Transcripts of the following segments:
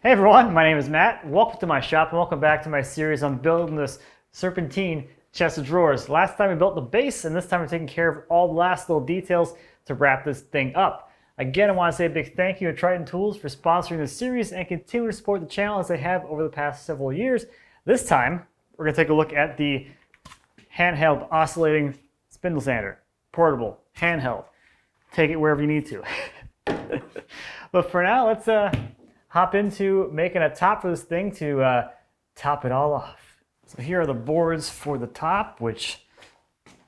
Hey everyone, my name is Matt. Welcome to my shop and welcome back to my series on building this Serpentine chest of drawers. Last time we built the base and this time we're taking care of all the last little details to wrap this thing up. Again, I want to say a big thank you to Triton Tools for sponsoring this series and continue to support the channel as they have over the past several years. This time, we're going to take a look at the handheld oscillating spindle sander. Portable, handheld. Take it wherever you need to. But for now, let's hop into making a top for this thing to top it all off. So here are the boards for the top, which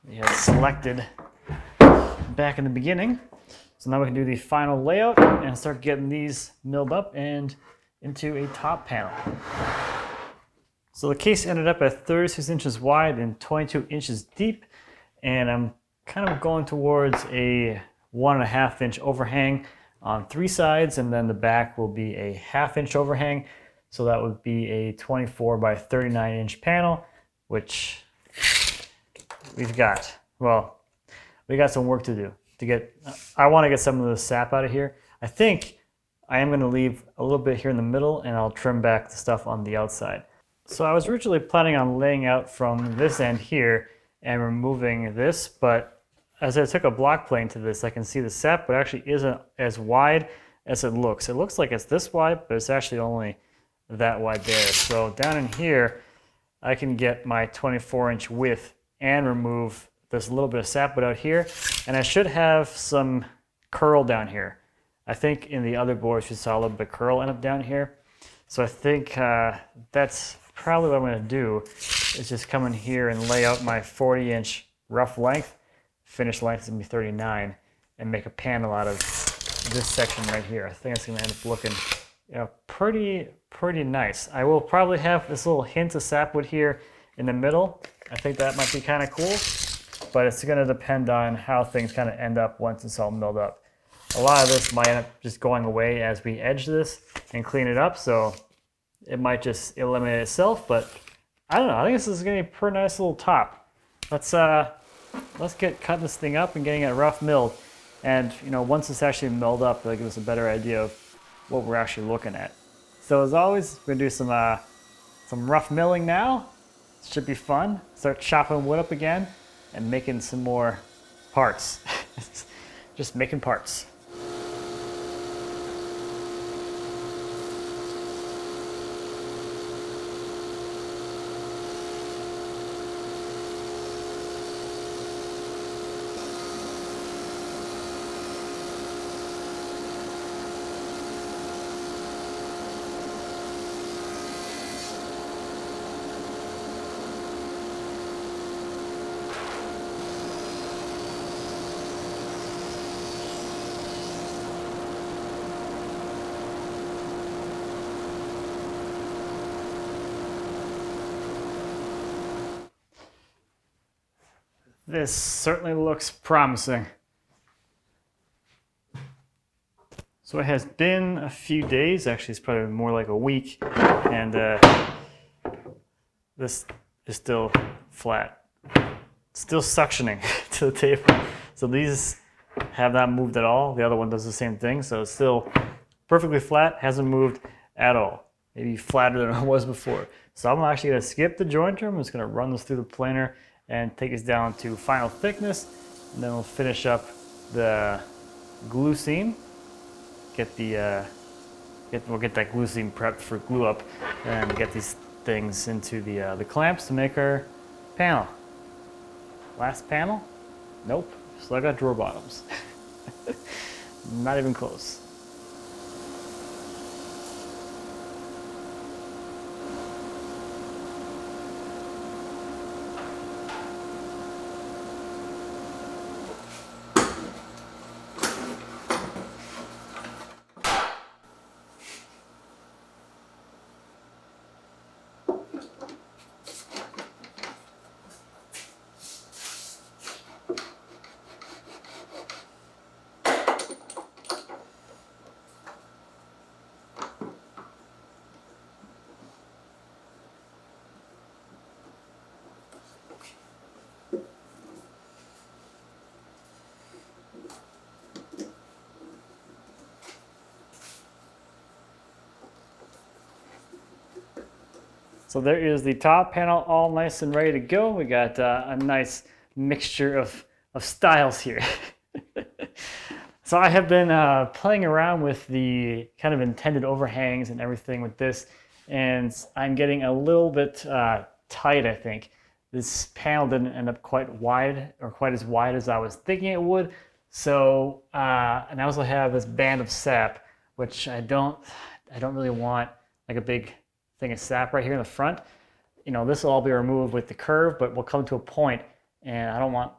we had selected back in the beginning. So now we can do the final layout and start getting these milled up and into a top panel. So the case ended up at 36 inches wide and 22 inches deep, and I'm kind of going towards a 1.5 inch overhang on 3 sides, and then the back will be a 1/2 inch overhang. So that would be a 24 by 39 inch panel, which we've got. Well, we got some work to do to get. I want to get some of the sap out of here. I think I am going to leave a little bit here in the middle, and I'll trim back the stuff on the outside. So I was originally planning on laying out from this end here and removing this, but as I took a block plane to this, I can see the sap, but actually isn't as wide as it looks. It looks like it's this wide, but it's actually only that wide there. So down in here, I can get my 24-inch width and remove this little bit of sap out here. And I should have some curl down here. I think in the other boards you saw a little bit of curl end up down here. So I think that's probably what I'm going to do, is just come in here and lay out my 40-inch rough length. Finished length is going to be 39, and make a panel out of this section right here. I think it's going to end up looking, pretty nice. I will probably have this little hint of sapwood here in the middle. I think that might be kind of cool, but it's going to depend on how things kind of end up once it's all milled up. A lot of this might end up just going away as we edge this and clean it up, so it might just eliminate itself, but I don't know. I think this is going to be a pretty nice little top. Let's get cutting this thing up and getting it rough milled. And once it's actually milled up, it'll give us a better idea of what we're actually looking at. So as always, we're gonna do some rough milling now. It should be fun. Start chopping wood up again and making some more parts. Just making parts. This certainly looks promising. So it has been a few days, actually it's probably more like a week, and this is still flat. It's still suctioning to the table. So these have not moved at all. The other one does the same thing, so it's still perfectly flat, hasn't moved at all. Maybe flatter than it was before. So I'm actually going to skip the jointer. I'm just going to run this through the planer and take us down to final thickness, and then we'll finish up the glue seam. We'll get that glue seam prepped for glue up, and get these things into the clamps to make our panel. Last panel? Nope. Still got drawer bottoms. Not even close. So there is the top panel all nice and ready to go. We got a nice mixture of styles here. So I have been playing around with the kind of intended overhangs and everything with this, and I'm getting a little bit tight, I think. This panel didn't end up quite wide or quite as wide as I was thinking it would. So, and I also have this band of sap, which I don't really want like a big thing of sap right here in the front. You know, this will all be removed with the curve, but we'll come to a point, and I don't want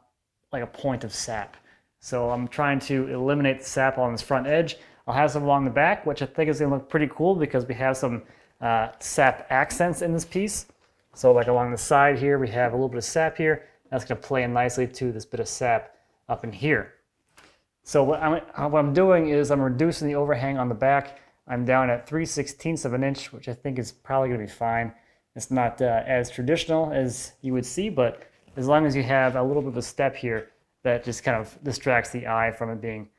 like a point of sap. So I'm trying to eliminate the sap on this front edge. I'll have some along the back, which I think is gonna look pretty cool because we have some sap accents in this piece. So like along the side here, we have a little bit of sap here. That's gonna play in nicely to this bit of sap up in here. So what I'm doing is I'm reducing the overhang on the back. I'm down at 3/16 of an inch, which I think is probably gonna be fine. It's not as traditional as you would see, but as long as you have a little bit of a step here, that just kind of distracts the eye from it being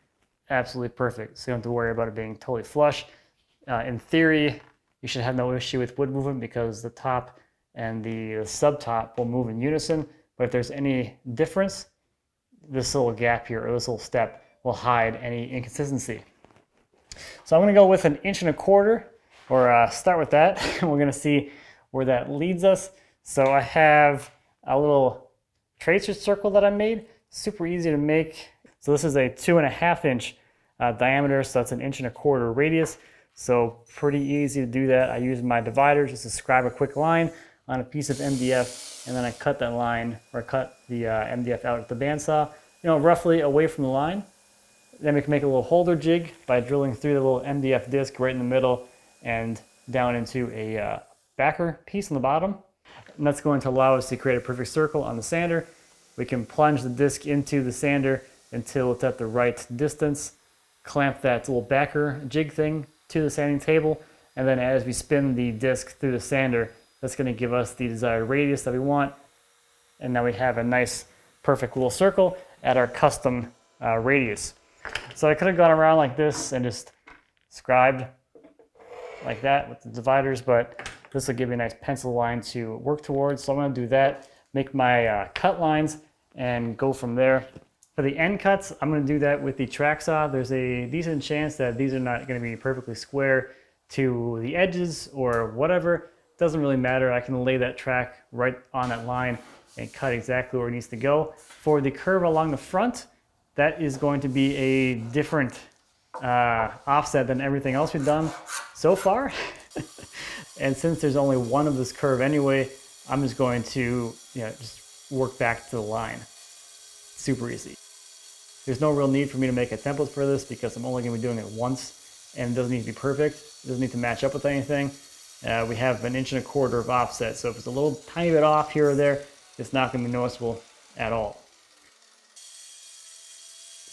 absolutely perfect. So you don't have to worry about it being totally flush. In theory, you should have no issue with wood movement because the top and the subtop will move in unison. But if there's any difference, this little gap here or this little step will hide any inconsistency. So I'm going to go with 1 1/4 inch, or start with that. We're going to see where that leads us. So I have a little tracer circle that I made. Super easy to make. So this is a 2.5 inch diameter, so that's 1 1/4 inch radius. So pretty easy to do that. I use my divider just to scribe a quick line on a piece of MDF, and then I cut that line, or cut the MDF out with the bandsaw, you know, roughly away from the line. Then we can make a little holder jig by drilling through the little MDF disc right in the middle and down into a backer piece on the bottom. And that's going to allow us to create a perfect circle on the sander. We can plunge the disc into the sander until it's at the right distance, clamp that little backer jig thing to the sanding table, and then as we spin the disc through the sander, that's going to give us the desired radius that we want. And now we have a nice, perfect little circle at our custom radius. So I could have gone around like this and just scribed like that with the dividers, but this will give me a nice pencil line to work towards. So I'm going to do that, make my cut lines, and go from there. For the end cuts, I'm going to do that with the track saw. There's a decent chance that these are not going to be perfectly square to the edges or whatever. Doesn't really matter. I can lay that track right on that line and cut exactly where it needs to go. For the curve along the front, that is going to be a different offset than everything else we've done so far. And since there's only one of this curve anyway, I'm just going to just work back to the line. Super easy. There's no real need for me to make a template for this because I'm only going to be doing it once, and it doesn't need to be perfect. It doesn't need to match up with anything. We have 1 1/4 inch of offset, so if it's a little tiny bit off here or there, it's not going to be noticeable at all.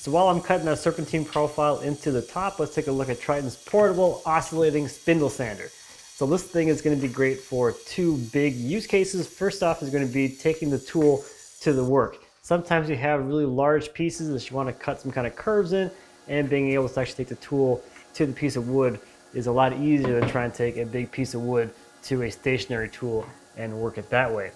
So while I'm cutting a serpentine profile into the top, let's take a look at Triton's portable oscillating spindle sander. So this thing is going to be great for two big use cases. First off is going to be taking the tool to the work. Sometimes you have really large pieces that you want to cut some kind of curves in, and being able to actually take the tool to the piece of wood is a lot easier than trying to take a big piece of wood to a stationary tool and work it that way.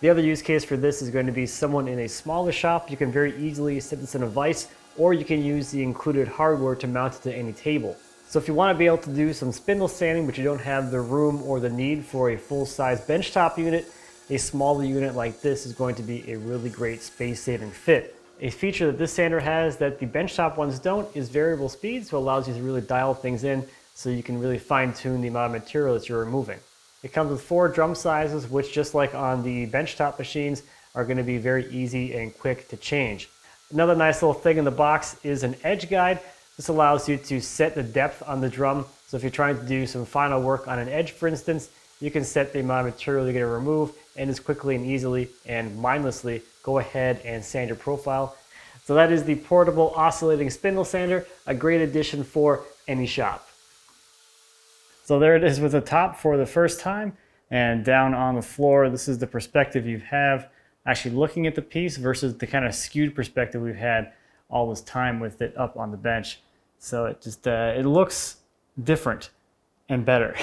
The other use case for this is going to be someone in a smaller shop. You can very easily set this in a vise, or you can use the included hardware to mount it to any table. So if you want to be able to do some spindle sanding, but you don't have the room or the need for a full-size benchtop unit, a smaller unit like this is going to be a really great space-saving fit. A feature that this sander has that the benchtop ones don't is variable speed, so it allows you to really dial things in so you can really fine-tune the amount of material that you're removing. It comes with 4 drum sizes, which just like on the benchtop machines are going to be very easy and quick to change. Another nice little thing in the box is an edge guide. This allows you to set the depth on the drum. So if you're trying to do some final work on an edge, for instance, you can set the amount of material you're going to remove and just quickly and easily and mindlessly go ahead and sand your profile. So that is the portable oscillating spindle sander, a great addition for any shop. So there it is with the top for the first time, and down on the floor, this is the perspective you have actually looking at the piece versus the kind of skewed perspective we've had all this time with it up on the bench. So it just it looks different and better.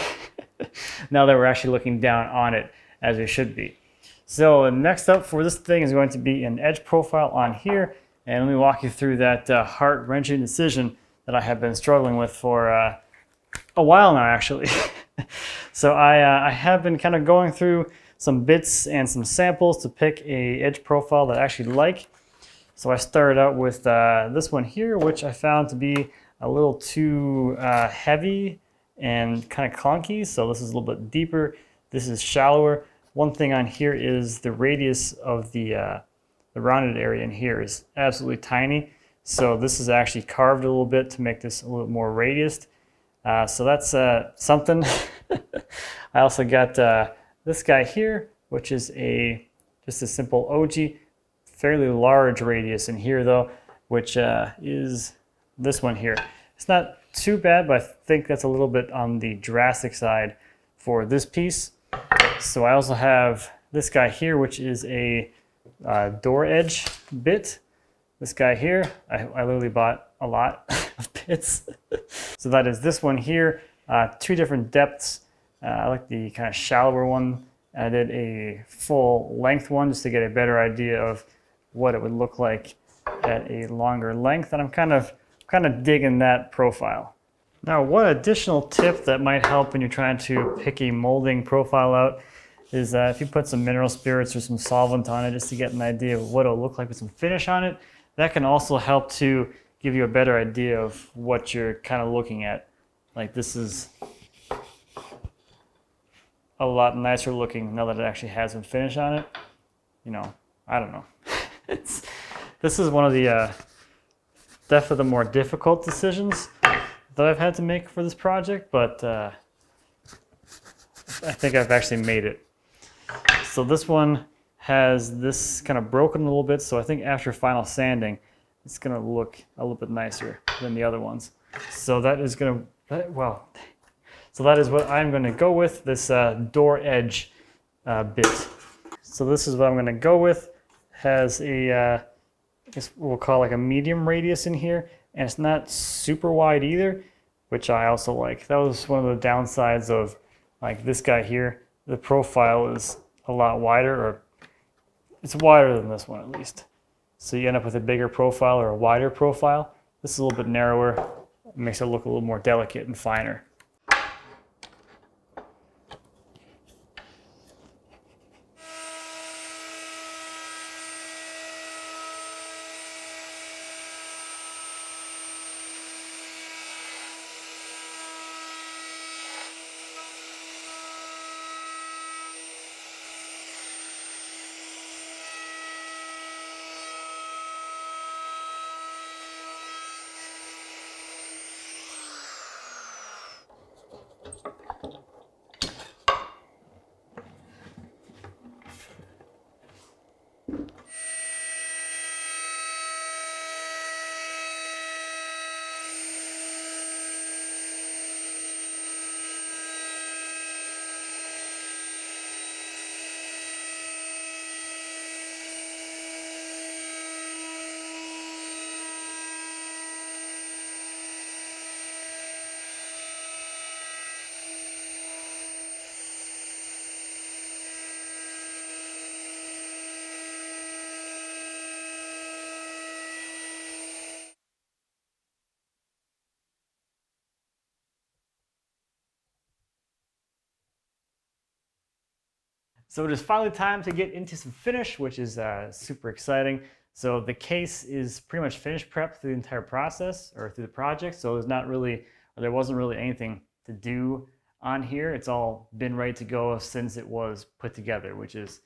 now that we're actually looking down on it as we should be. So next up for this thing is going to be an edge profile on here. And let me walk you through that heart-wrenching decision that I have been struggling with for a while now, actually. So I have been kind of going through some bits and some samples to pick a edge profile that I actually like. So I started out with this one here, which I found to be a little too heavy and kind of clunky. So this is a little bit deeper. This is shallower. One thing on here is the radius of the rounded area in here is absolutely tiny. So this is actually carved a little bit to make this a little more radiused. So that's something. I also got this guy here, which is just a simple OG, fairly large radius in here though, which is this one here. It's not too bad, but I think that's a little bit on the drastic side for this piece. So I also have this guy here, which is a door edge bit. This guy here, I literally bought a lot of bits. So that is this one here, 2 different depths. I like the kind of shallower one. I did a full length one just to get a better idea of what it would look like at a longer length, and I'm kind of digging that profile. Now, one additional tip that might help when you're trying to pick a molding profile out is if you put some mineral spirits or some solvent on it just to get an idea of what it'll look like with some finish on it. That can also help to give you a better idea of what you're kind of looking at. Like this is a lot nicer looking now that it actually has some finish on it. You know, I don't know. This is one of the definitely the more difficult decisions that I've had to make for this project, but I think I've actually made it. So this one has this kind of broken a little bit, so I think after final sanding, it's gonna look a little bit nicer than the other ones. So that is gonna, so that is what I'm gonna go with, this door edge bit. So this is what I'm gonna go with. Has a, I guess we'll call like a medium radius in here, and it's not super wide either, which I also like. That was one of the downsides of like this guy here. The profile is a lot wider, or it's wider than this one at least. So you end up with a bigger profile or a wider profile. This is a little bit narrower. It makes it look a little more delicate and finer. So it is finally time to get into some finish, which is super exciting. So the case is pretty much finished prep through the entire process or through the project. So there wasn't really anything to do on here. It's all been ready to go since it was put together, which is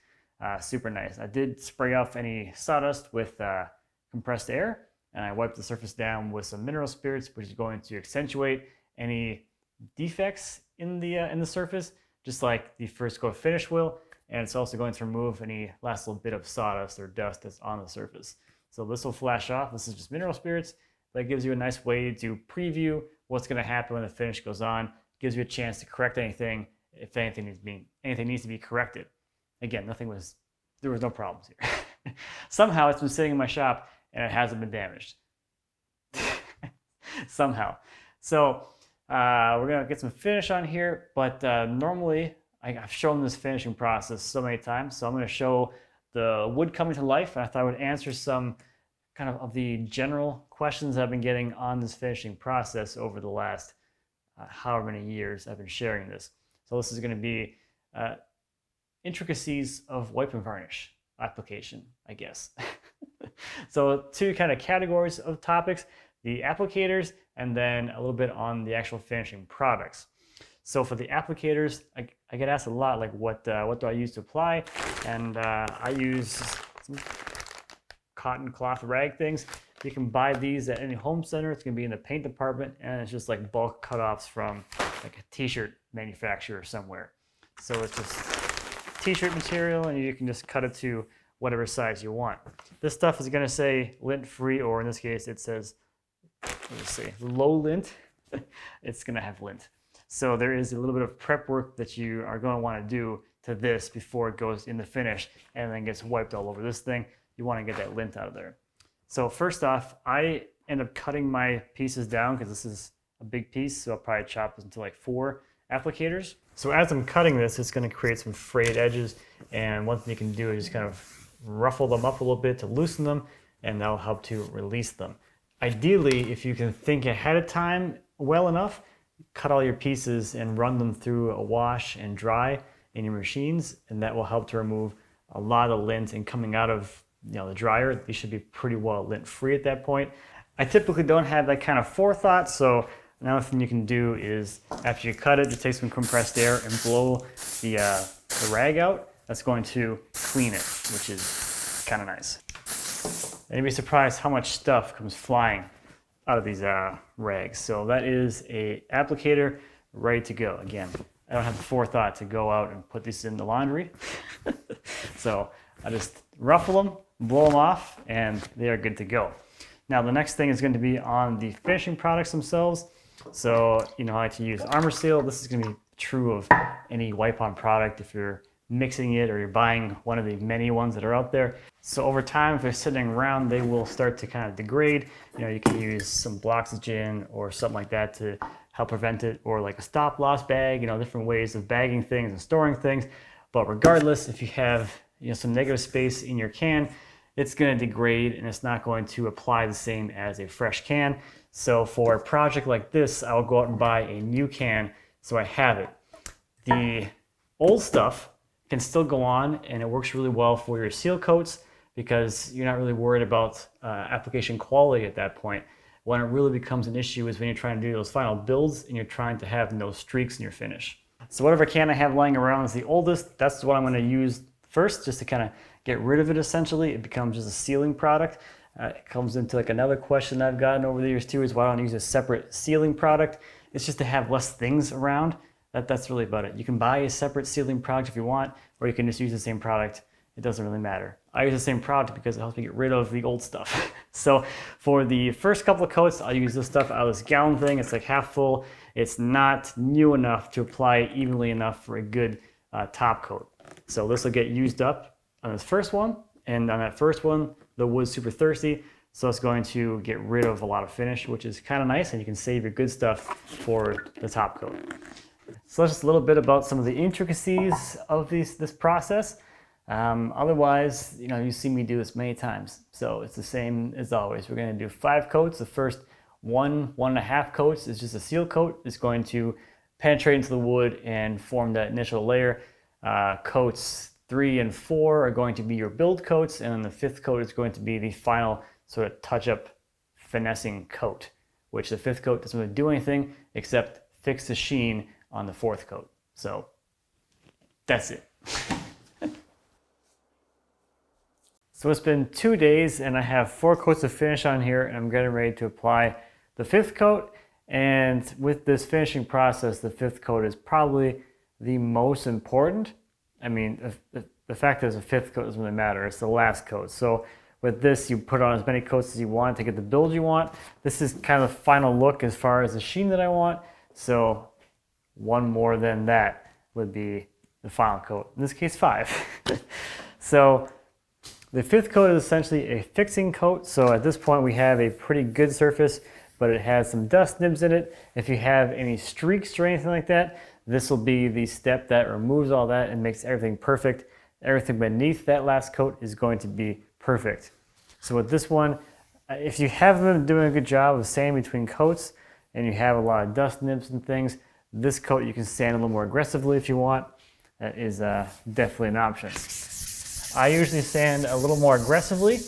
super nice. I did spray off any sawdust with compressed air, and I wiped the surface down with some mineral spirits, which is going to accentuate any defects in the surface, just like the first coat finish will. And it's also going to remove any last little bit of sawdust or dust that's on the surface. So this will flash off. This is just mineral spirits. That gives you a nice way to preview what's going to happen when the finish goes on. Gives you a chance to correct anything if anything needs to be corrected. Again, there was no problems here. Somehow it's been sitting in my shop and it hasn't been damaged. Somehow. So We're gonna get some finish on here, but normally I've shown this finishing process so many times, so I'm gonna show the wood coming to life, and I thought I would answer some kind of the general questions I've been getting on this finishing process over the last however many years I've been sharing this. So this is gonna be intricacies of wipe and varnish application, I guess. So two kind of categories of topics, the applicators, and then a little bit on the actual finishing products. So for the applicators, I get asked a lot, like what do I use to apply? And I use some cotton cloth rag things. You can buy these at any home center. It's gonna be in the paint department, and it's just like bulk cutoffs from like a t-shirt manufacturer somewhere. So it's just t-shirt material, and you can just cut it to whatever size you want. This stuff is gonna say lint free, or in this case it says, let's see, low lint. It's gonna have lint. So there is a little bit of prep work that you are gonna wanna do to this before it goes in the finish and then gets wiped all over this thing. You wanna get that lint out of there. So first off, I end up cutting my pieces down because this is a big piece, so I'll probably chop this into like 4 applicators. So as I'm cutting this, it's gonna create some frayed edges, and one thing you can do is just kind of ruffle them up a little bit to loosen them, and that'll help to release them. Ideally, if you can think ahead of time well enough, cut all your pieces and run them through a wash and dry in your machines, and that will help to remove a lot of lint. And coming out of the dryer, these should be pretty well lint free at that point. I typically don't have that kind of forethought, so another thing you can do is after you cut it, just take some compressed air and blow the rag out. That's going to clean it, which is kind of nice. And you'd be surprised how much stuff comes flying out of these rags. So that is a applicator ready to go. Again, I don't have the forethought to go out and put these in the laundry. So I just ruffle them, blow them off, and they are good to go. Now the next thing is going to be on the finishing products themselves. So I like to use Armor Seal. This is going to be true of any wipe-on product if you're mixing it or you're buying one of the many ones that are out there. So over time, if they're sitting around, they will start to kind of degrade. You can use some Bloxygen or something like that to help prevent it, or like a stop loss bag, different ways of bagging things and storing things. But regardless, if you have some negative space in your can, it's going to degrade and it's not going to apply the same as a fresh can. So for a project like this, I'll go out and buy a new can so I have it. The old stuff can still go on, and it works really well for your seal coats because you're not really worried about application quality at that point. When it really becomes an issue is when you're trying to do those final builds and you're trying to have no streaks in your finish. So whatever can I have lying around is the oldest. That's what I'm going to use first, just to kind of get rid of it. Essentially, it becomes just a sealing product. It comes into like another question I've gotten over the years too, is why don't I use a separate sealing product? It's just to have less things around. That's really about it. You can buy a separate sealing product if you want, or you can just use the same product. It doesn't really matter. I use the same product because it helps me get rid of the old stuff. So for the first couple of coats, I'll use this stuff out of this gallon thing. It's like half full. It's not new enough to apply evenly enough for a good top coat. So this will get used up on this first one. And on that first one, the wood's super thirsty. So it's going to get rid of a lot of finish, which is kind of nice. And you can save your good stuff for the top coat. So that's just a little bit about some of the intricacies of this process. Otherwise, you see me do this many times. So it's the same as always. We're going to do 5 coats. The first 1.5 coats is just a seal coat. It's going to penetrate into the wood and form that initial layer. Coats 3 and 4 are going to be your build coats, and then the 5th coat is going to be the final sort of touch-up finessing coat, which the 5th coat doesn't really do anything except fix the sheen on the 4th coat. So that's it. So it's been 2 days and I have 4 coats of finish on here, and I'm getting ready to apply the 5th coat. And with this finishing process, the 5th coat is probably the most important. I mean, the fact that it's a 5th coat doesn't really matter. It's the last coat. So with this, you put on as many coats as you want to get the build you want. This is kind of the final look as far as the sheen that I want. So one more than that would be the final coat. In this case, 5. So the 5th coat is essentially a fixing coat. So at this point, we have a pretty good surface but it has some dust nibs in it. If you have any streaks or anything like that, this will be the step that removes all that and makes everything perfect. Everything beneath that last coat is going to be perfect. So with this one, if you haven't been doing a good job of sanding between coats and you have a lot of dust nibs and things, this coat you can sand a little more aggressively if you want. That is definitely an option. I usually sand a little more aggressively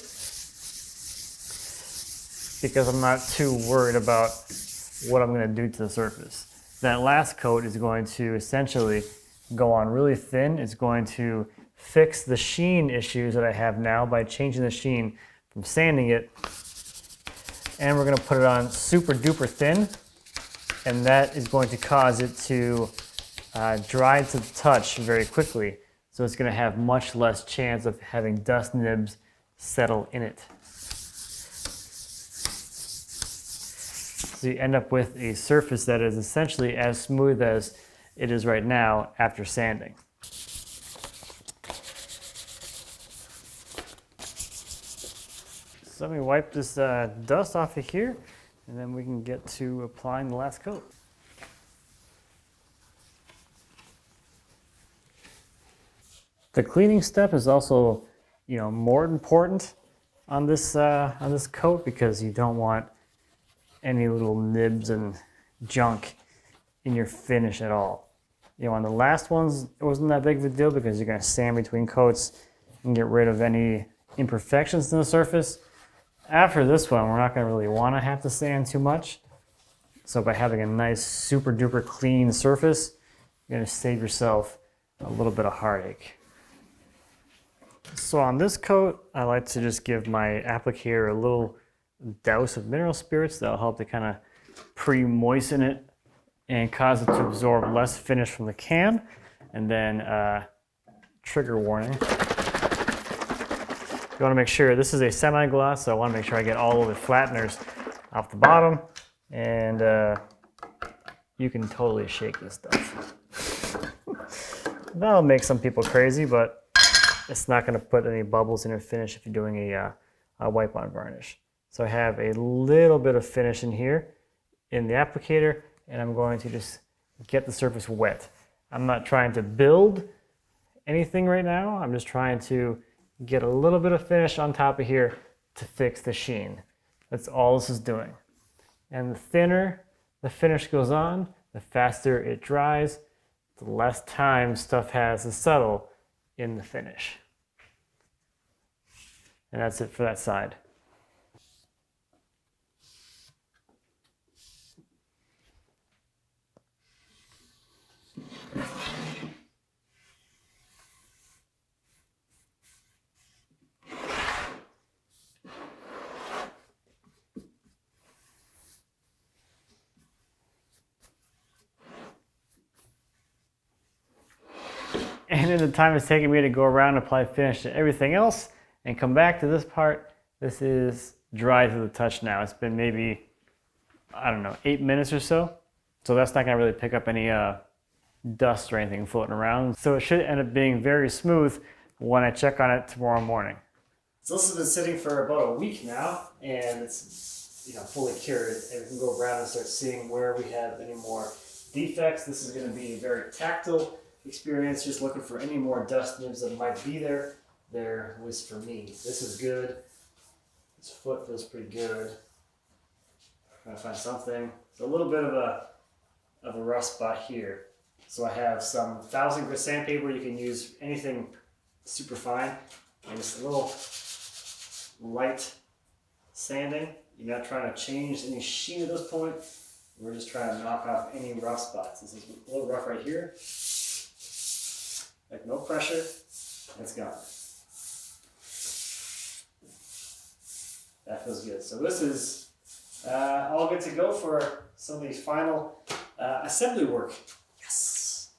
because I'm not too worried about what I'm going to do to the surface. That last coat is going to essentially go on really thin. It's going to fix the sheen issues that I have now by changing the sheen from sanding it. And we're going to put it on super duper thin, and that is going to cause it to dry to the touch very quickly. So it's going to have much less chance of having dust nibs settle in it. So you end up with a surface that is essentially as smooth as it is right now after sanding. So let me wipe this dust off of here, and then we can get to applying the last coat. The cleaning step is also, more important on this coat because you don't want any little nibs and junk in your finish at all. On the last ones, it wasn't that big of a deal because you're going to sand between coats and get rid of any imperfections in the surface. After this one, we're not going to really want to have to sand too much. So by having a nice, super duper clean surface, you're going to save yourself a little bit of heartache. So on this coat, I like to just give my applicator a little douse of mineral spirits. That'll help to kind of pre-moisten it and cause it to absorb less finish from the can. And then trigger warning. You want to make sure this is a semi-gloss, so I want to make sure I get all of the flatteners off the bottom. And you can totally shake this stuff. That'll make some people crazy, but it's not going to put any bubbles in your finish if you're doing a wipe-on varnish. So I have a little bit of finish in here in the applicator, and I'm going to just get the surface wet. I'm not trying to build anything right now. I'm just trying to get a little bit of finish on top of here to fix the sheen. That's all this is doing. And the thinner the finish goes on, the faster it dries, the less time stuff has to settle in the finish. And that's it for that side. And in the time it's taking me to go around and apply finish to everything else and come back to this part, this is dry to the touch now. It's been maybe, 8 minutes or so. So that's not gonna really pick up any dust or anything floating around. So it should end up being very smooth when I check on it tomorrow morning. So this has been sitting for about a week now, and it's fully cured. And we can go around and start seeing where we have any more defects. This is gonna be a very tactile experience, just looking for any more dust nibs that might be there, at least for me. This is good. This foot feels pretty good. I'm trying to find something. It's a little bit of a rough spot here. So I have some 1000 grit sandpaper. You can use anything super fine. And just a little light sanding. You're not trying to change any sheen at this point. We're just trying to knock off any rough spots. This is a little rough right here. Like no pressure, it's gone. That feels good. So this is all good to go for some of these final assembly work. Yes!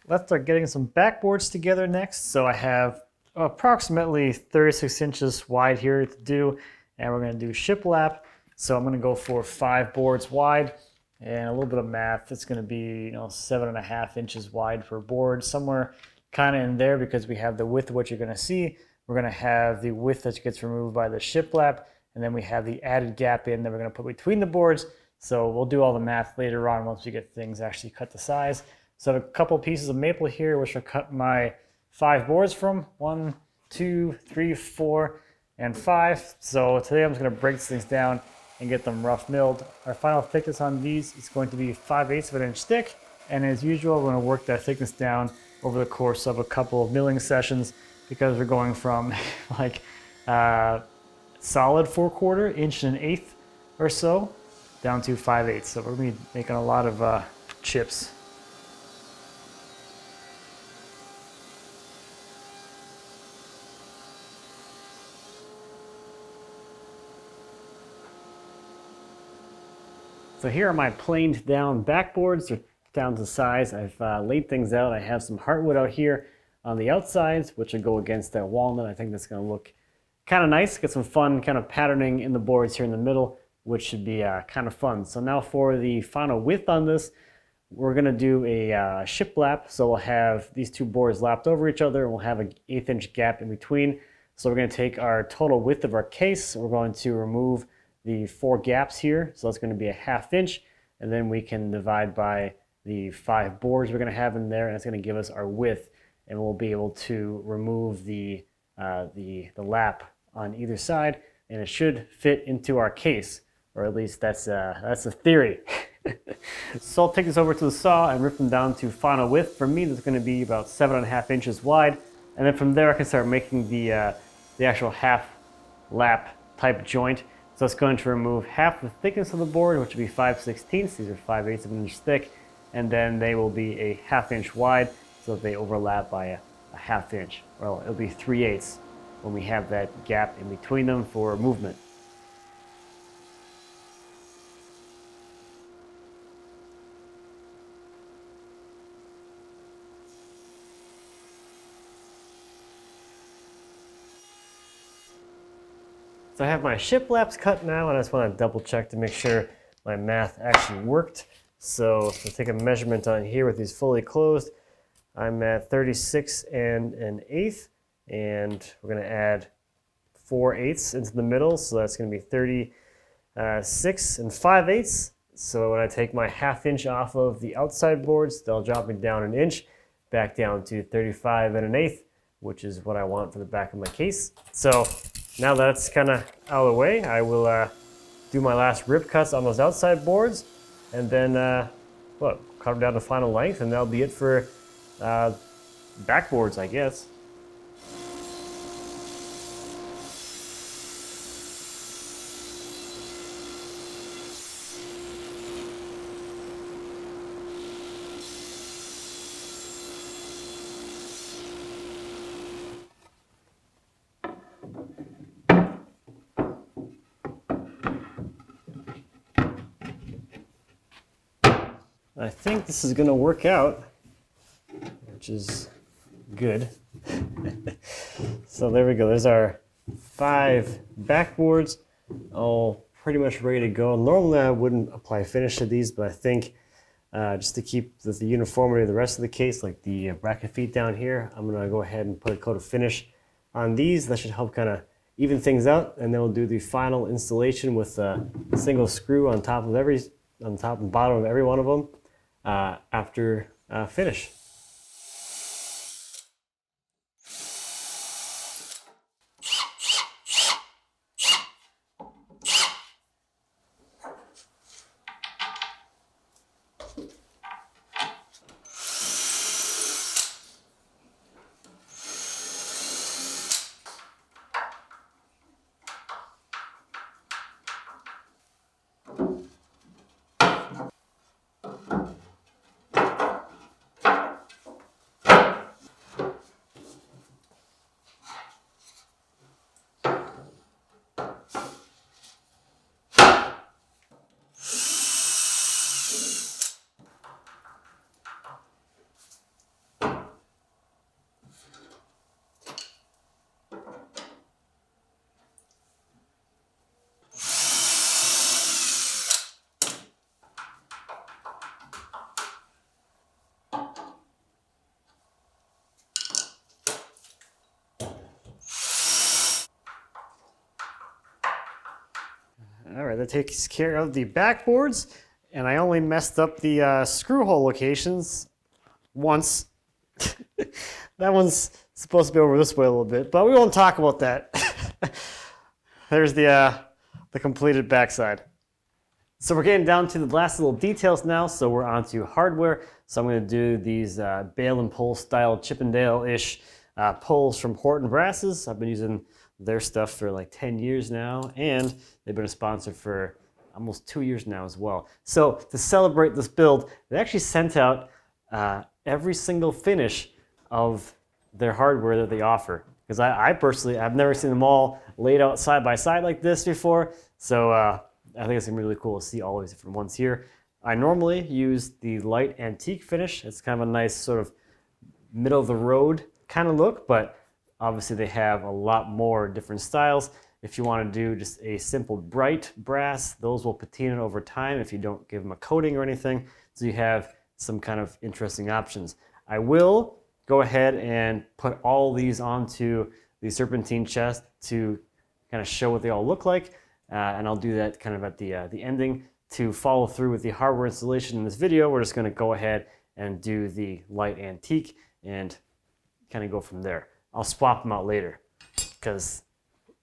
Let's start getting some backboards together next. So I have approximately 36 inches wide here to do, and we're going to do shiplap So I'm going to go for 5 boards wide, and a little bit of math. It's going to be 7.5 inches wide per board, somewhere kind of in there, because we have the width of what you're going to see. We're going to have the width that gets removed by the shiplap, and then we have the added gap in that we're going to put between the boards. So we'll do all the math later on once we get things actually cut to size. So I have a couple pieces of maple here, which I'll cut my 5 boards from. 1, 2, 3, 4, and 5. So today I'm just going to break these things down and get them rough milled. Our final thickness on these is going to be 5/8 of an inch thick. And as usual, we're going to work that thickness down over the course of a couple of milling sessions, because we're going from like solid 4/4 inch and 1/8 or so down to 5/8. So we're going to be making a lot of chips. So here are my planed down backboards. They're down to size. I've laid things out. I have some heartwood out here on the outsides, which will go against that walnut. I think that's going to look kind of nice. Get some fun kind of patterning in the boards here in the middle, which should be kind of fun. So now for the final width on this, we're going to do a shiplap. So we'll have these 2 boards lapped over each other, and we'll have an 1/8 inch gap in between. So we're going to take our total width of our case. We're going to remove the 4 gaps here. So that's going to be a 1/2 inch. And then we can divide by the 5 boards we're going to have in there, and it's going to give us our width. And we'll be able to remove the lap on either side, and it should fit into our case, or at least that's the theory. So I'll take this over to the saw and rip them down to final width. For me, that's going to be about 7.5 inches wide, and then from there I can start making the actual half lap type joint. So it's going to remove half the thickness of the board, which will be 5/16. These are 5/8 of an inch thick, and then they will be a 1/2 inch wide, so that they overlap by a 1/2 inch. Well, it'll be 3/8 when we have that gap in between them for movement. So I have my shiplaps cut now, and I just want to double check to make sure my math actually worked. So I'll take a measurement on here with these fully closed. I'm at 36 and 1/8, and we're going to add 4/8 into the middle, so that's going to be 36 and 5/8. So when I take my 1/2 inch off of the outside boards, they'll drop me down 1 inch, back down to 35 and 1/8, which is what I want for the back of my case. So now that's kind of out of the way, I will do my last rip cuts on those outside boards, and then cut them down to final length, and that'll be it for backboards, I guess. I think this is going to work out, which is good. So there we go. There's our 5 backboards, all pretty much ready to go. Normally I wouldn't apply finish to these, but I think just to keep the uniformity of the rest of the case, like the bracket feet down here, I'm going to go ahead and put a coat of finish on these. That should help kind of even things out, and then we'll do the final installation with a single screw on top and bottom of every one of them after finish. All right, that takes care of the backboards, and I only messed up the screw hole locations once. That one's supposed to be over this way a little bit, but we won't talk about that. There's the completed backside. So we're getting down to the last little details now, so we're on to hardware. So I'm going to do these bale and pull style Chippendale-ish pulls from Horton brasses. I've been using their stuff for like 10 years now, and they've been a sponsor for almost 2 years now as well. So to celebrate this build, they actually sent out every single finish of their hardware that they offer. Because I personally, I've never seen them all laid out side by side like this before. So I think it's gonna be really cool to see all these different ones here. I normally use the light antique finish. It's kind of a nice sort of middle of the road kind of look, but obviously they have a lot more different styles. If you want to do just a simple bright brass, those will patina over time if you don't give them a coating or anything. So you have some kind of interesting options. I will go ahead and put all these onto the Serpentine chest to kind of show what they all look like. And I'll do that kind of at the ending. To follow through with the hardware installation in this video, we're just going to go ahead and do the light antique and kind of go from there. I'll swap them out later because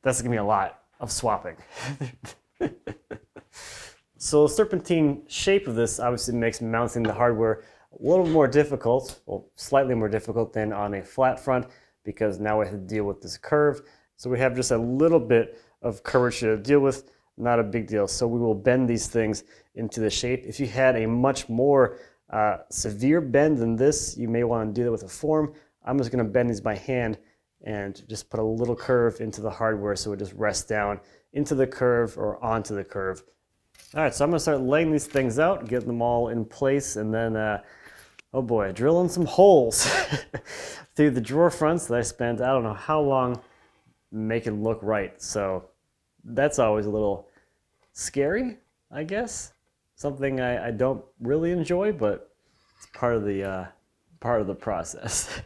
that's going to be a lot of swapping. So the Serpentine shape of this obviously makes mounting the hardware a little more difficult, well, slightly more difficult than on a flat front, because now we have to deal with this curve. So we have just a little bit of curvature to deal with, not a big deal. So we will bend these things into the shape. If you had a much more severe bend than this, you may want to do that with a form. I'm just going to bend these by hand and just put a little curve into the hardware so it just rests down into the curve or onto the curve. All right, so I'm going to start laying these things out, getting them all in place, and then, oh boy, drilling some holes through the drawer fronts that I spent I don't know how long making look right. So that's always a little scary, I guess. Something I don't really enjoy, but it's part of the process.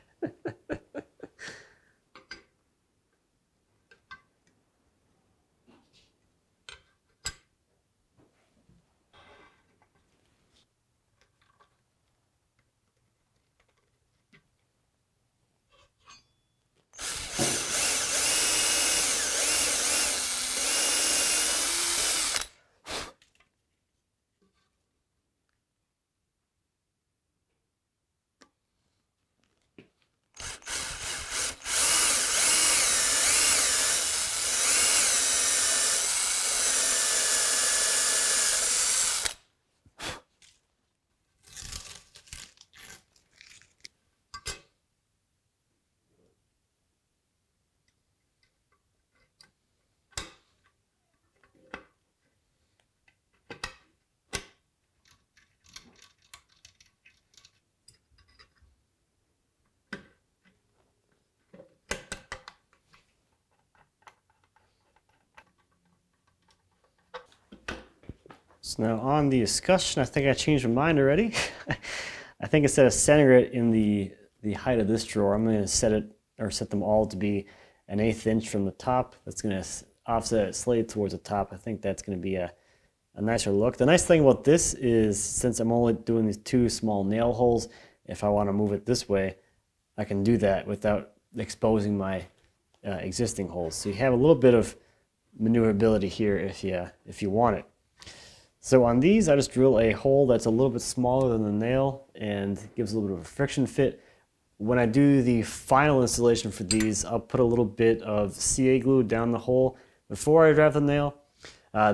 So now on the discussion, I think I changed my mind already. I think instead of centering it in the height of this drawer, I'm going to set them all to be 1/8 inch from the top. That's going to offset it slightly towards the top. I think that's going to be a nicer look. The nice thing about this is, since I'm only doing these 2 small nail holes, if I want to move it this way, I can do that without exposing my existing holes. So you have a little bit of maneuverability here if you want it. So on these, I just drill a hole that's a little bit smaller than the nail and gives a little bit of a friction fit. When I do the final installation for these, I'll put a little bit of CA glue down the hole before I drive the nail.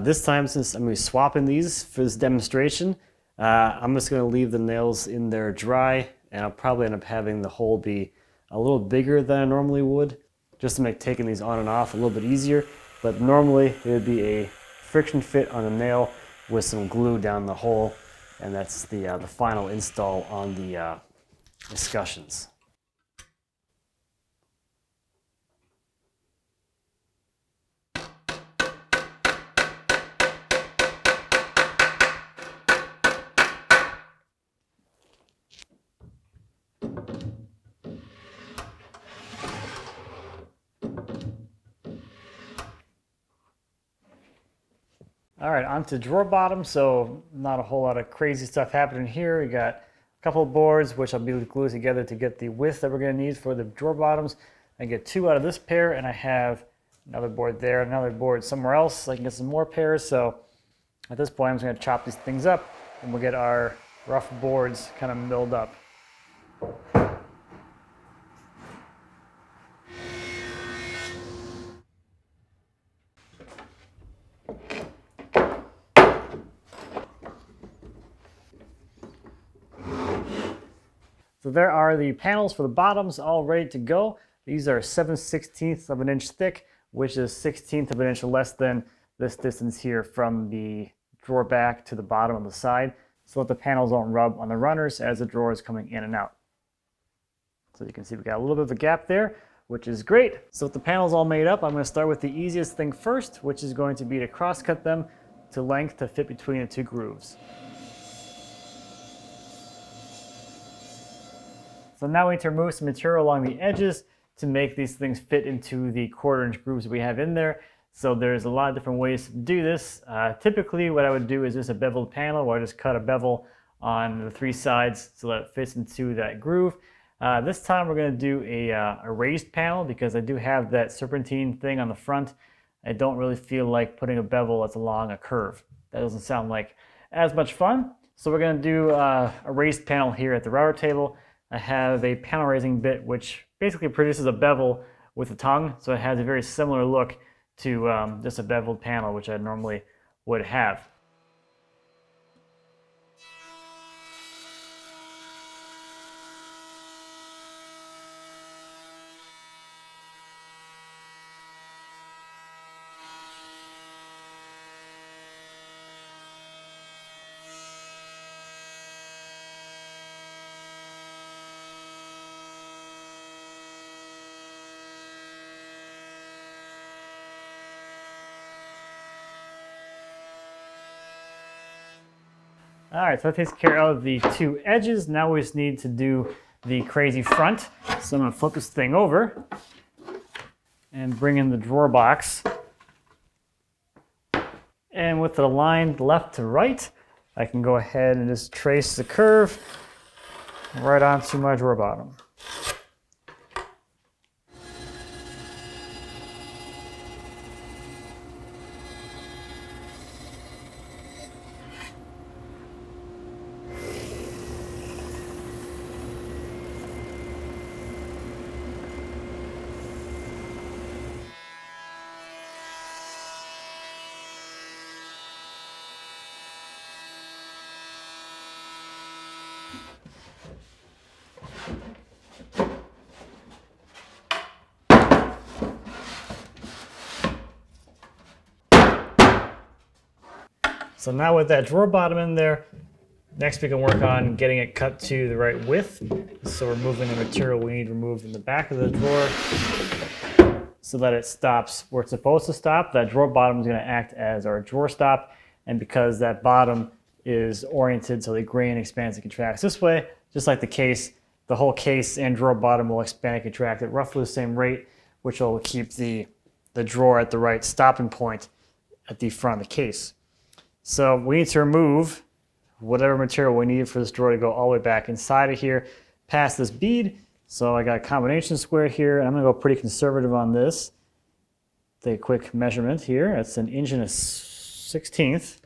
This time, since I'm going to be swapping these for this demonstration, I'm just going to leave the nails in there dry, and I'll probably end up having the hole be a little bigger than I normally would, just to make taking these on and off a little bit easier. But normally, it would be a friction fit on a nail with some glue down the hole, and that's the final install on the escutcheons. All right, on to drawer bottom. So not a whole lot of crazy stuff happening here. We got a couple of boards, which I'll be gluing together to get the width that we're gonna need for the drawer bottoms. I get 2 out of this pair, and I have another board there, another board somewhere else. So I can get some more pairs. So at this point, I'm just gonna chop these things up, and we'll get our rough boards kind of milled up. So there are the panels for the bottoms all ready to go. These are 7/16 of an inch thick, which is 1/16 of an inch less than this distance here from the drawer back to the bottom of the side, so that the panels don't rub on the runners as the drawer is coming in and out. So you can see we got a little bit of a gap there, which is great. So with the panels all made up, I'm going to start with the easiest thing first, which is going to be to cross cut them to length to fit between the 2 grooves. So now we need to remove some material along the edges to make these things fit into the 1/4 inch grooves we have in there. So there's a lot of different ways to do this. Typically what I would do is just a beveled panel where I just cut a bevel on the 3 sides so that it fits into that groove. This time we're going to do a raised panel because I do have that serpentine thing on the front. I don't really feel like putting a bevel that's along a curve. That doesn't sound like as much fun. So we're going to do a raised panel here at the router table. I have a panel raising bit which basically produces a bevel with a tongue, so it has a very similar look to just a beveled panel which I normally would have. All right, so that takes care of the 2 edges. Now we just need to do the crazy front. So I'm going to flip this thing over and bring in the drawer box. And with it aligned left to right, I can go ahead and just trace the curve right onto my drawer bottom. So now with that drawer bottom in there, next we can work on getting it cut to the right width. So removing the material we need removed in the back of the drawer so that it stops where it's supposed to stop. That drawer bottom is going to act as our drawer stop. And because that bottom is oriented so the grain expands and contracts this way, just like the case, the whole case and drawer bottom will expand and contract at roughly the same rate, which will keep the drawer at the right stopping point at the front of the case. So we need to remove whatever material we need for this drawer to go all the way back inside of here, past this bead. So I got a combination square here, and I'm going to go pretty conservative on this. Take a quick measurement here. That's 1 1/16 inches.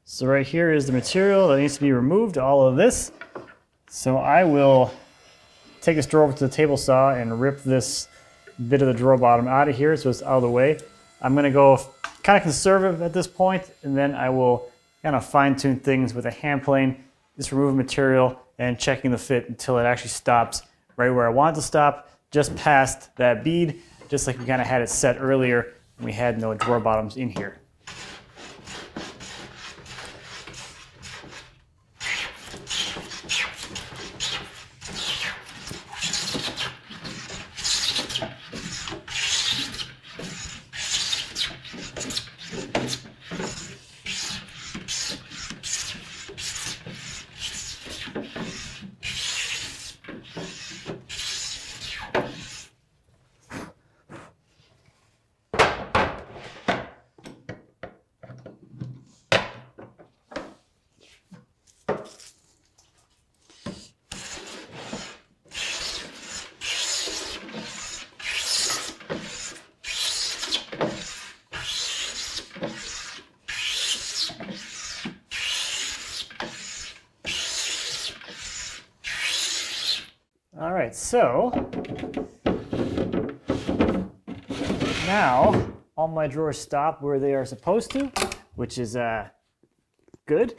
So right here is the material that needs to be removed, all of this. So I will take this drawer over to the table saw and rip this bit of the drawer bottom out of here so it's out of the way. I'm going to go kind of conservative at this point, and then I will kind of fine tune things with a hand plane, just remove material and checking the fit until it actually stops right where I want it to stop, just past that bead, just like we kind of had it set earlier when we had no drawer bottoms in here. right, so now all my drawers stop where they are supposed to, which is good.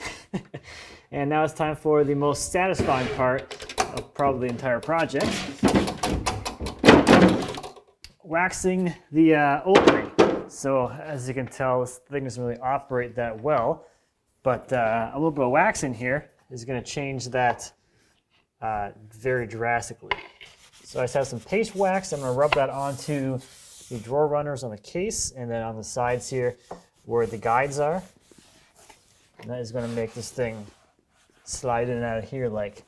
And now it's time for the most satisfying part of probably the entire project. Waxing the opening. So as you can tell, this thing doesn't really operate that well, but a little bit of wax in here is going to change that very drastically. So I just have some paste wax. I'm going to rub that onto the drawer runners on the case and then on the sides here where the guides are. And that is going to make this thing slide in and out of here like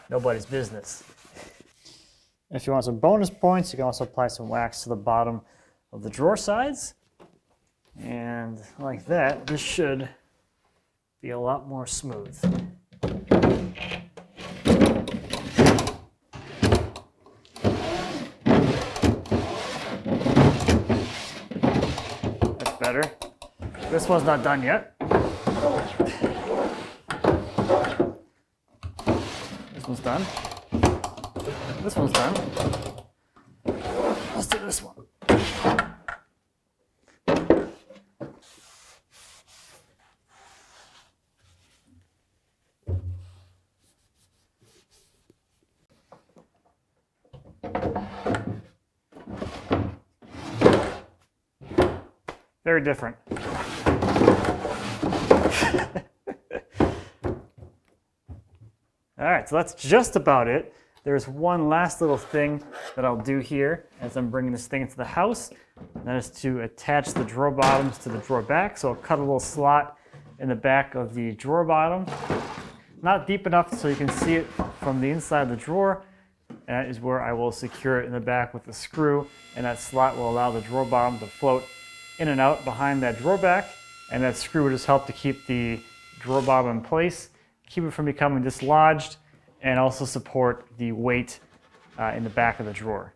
nobody's business. If you want some bonus points, you can also apply some wax to the bottom of the drawer sides. And like that, this should be a lot more smooth. That's better. This one's not done yet. This one's done. This one's done. Let's do this one. Very different. All right, so that's just about it. There's one last little thing that I'll do here as I'm bringing this thing into the house. And that is to attach the drawer bottoms to the drawer back. So I'll cut a little slot in the back of the drawer bottom. Not deep enough so you can see it from the inside of the drawer. And that is where I will secure it in the back with a screw. And that slot will allow the drawer bottom to float in and out behind that drawer back. And that screw will just help to keep the drawer bottom in place, keep it from becoming dislodged, and also support the weight in the back of the drawer.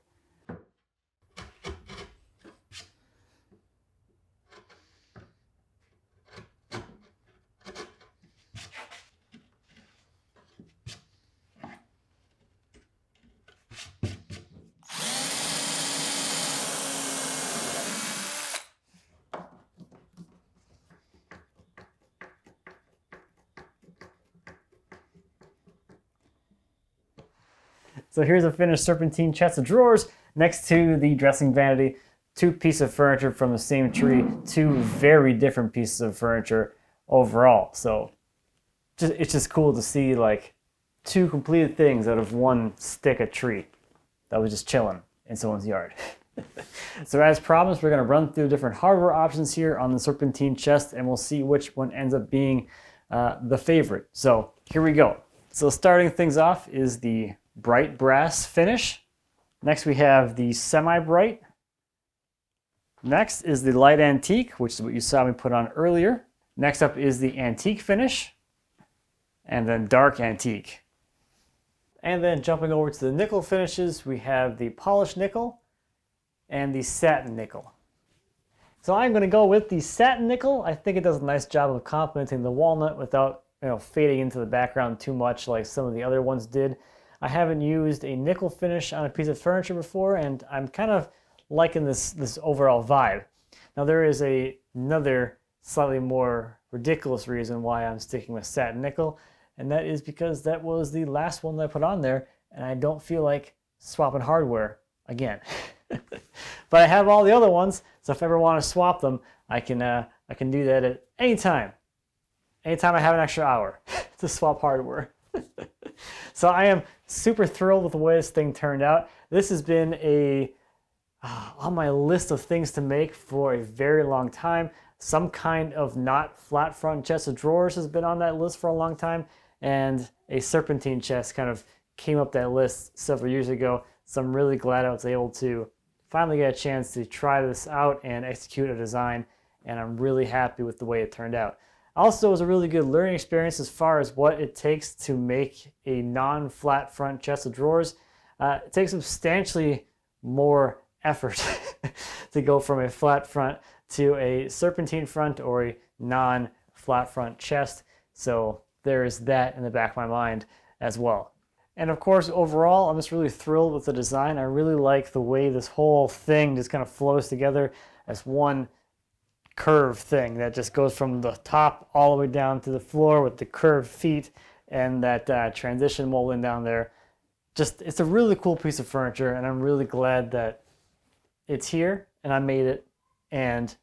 So here's a finished Serpentine chest of drawers next to the dressing vanity. Two pieces of furniture from the same tree, two very different pieces of furniture overall. So it's just cool to see like two completed things out of one stick of tree that was just chilling in someone's yard. So as promised, we're going to run through different hardware options here on the Serpentine chest, and we'll see which one ends up being the favorite. So here we go. So starting things off is the bright brass finish. Next we have the semi-bright. Next is the light antique, which is what you saw me put on earlier. Next up is the antique finish, and then dark antique. And then jumping over to the nickel finishes, we have the polished nickel and the satin nickel. So I'm going to go with the satin nickel. I think it does a nice job of complementing the walnut without fading into the background too much like some of the other ones did. I haven't used a nickel finish on a piece of furniture before, and I'm kind of liking this overall vibe. Now there is another slightly more ridiculous reason why I'm sticking with satin nickel, and that is because that was the last one that I put on there, and I don't feel like swapping hardware again. But I have all the other ones, so if I ever want to swap them, I can do that at any time. Anytime I have an extra hour to swap hardware. So I am super thrilled with the way this thing turned out. This has been on my list of things to make for a very long time. Some kind of not flat front chest of drawers has been on that list for a long time, and a serpentine chest kind of came up that list several years ago. So I'm really glad I was able to finally get a chance to try this out and execute a design, and I'm really happy with the way it turned out. Also, it was a really good learning experience as far as what it takes to make a non-flat front chest of drawers. It takes substantially more effort to go from a flat front to a serpentine front or a non-flat front chest. So there is that in the back of my mind as well. And of course, overall, I'm just really thrilled with the design. I really like the way this whole thing just kind of flows together as one curved thing that just goes from the top all the way down to the floor with the curved feet and that transition molding down there. Just, it's a really cool piece of furniture, and I'm really glad that it's here and I made it, and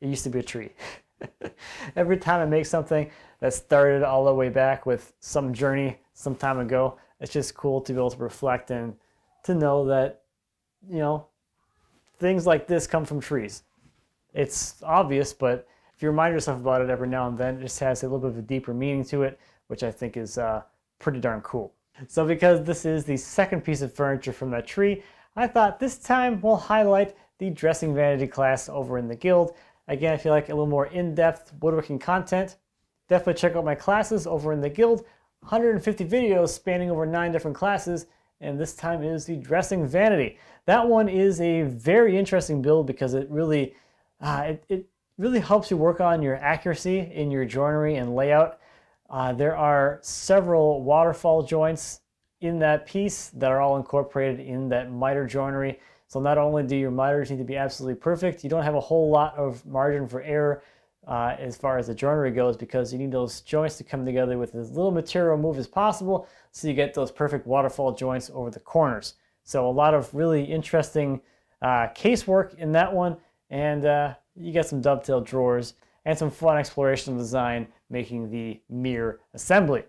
it used to be a tree. Every time I make something that started all the way back with some journey some time ago, it's just cool to be able to reflect and to know that, you know, things like this come from trees. It's obvious, but if you remind yourself about it every now and then, it just has a little bit of a deeper meaning to it, which I think is pretty darn cool. So because this is the second piece of furniture from that tree, I thought this time we'll highlight the dressing vanity class over in the guild. Again, if you like a little more in-depth woodworking content, definitely check out my classes over in the guild. 150 videos spanning over 9 different classes, and this time is the dressing vanity. That one is a very interesting build because it really it really helps you work on your accuracy in your joinery and layout. There are several waterfall joints in that piece that are all incorporated in that miter joinery. So not only do your miters need to be absolutely perfect, you don't have a whole lot of margin for error as far as the joinery goes, because you need those joints to come together with as little material removed as possible so you get those perfect waterfall joints over the corners. So a lot of really interesting casework in that one, and you get some dovetail drawers and some fun exploration of design making the mirror assembly.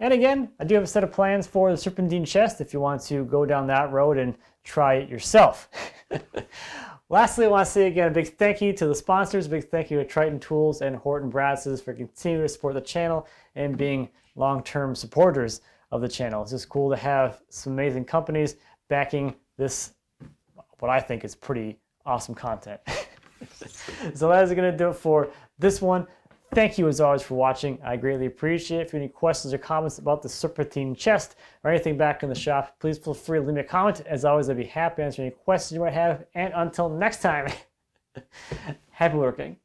And again, I do have a set of plans for the Serpentine chest if you want to go down that road and try it yourself. Lastly, I want to say again a big thank you to the sponsors. A big thank you to Triton Tools and Horton Brasses for continuing to support the channel and being long-term supporters of the channel. It's just cool to have some amazing companies backing this, what I think is pretty awesome content. So that is going to do it for this one. Thank you as always for watching. I greatly appreciate it. If you have any questions or comments about the Serpentine chest or anything back in the shop, please feel free to leave me a comment. As always, I'd be happy to answer any questions you might have. And until next time, happy working.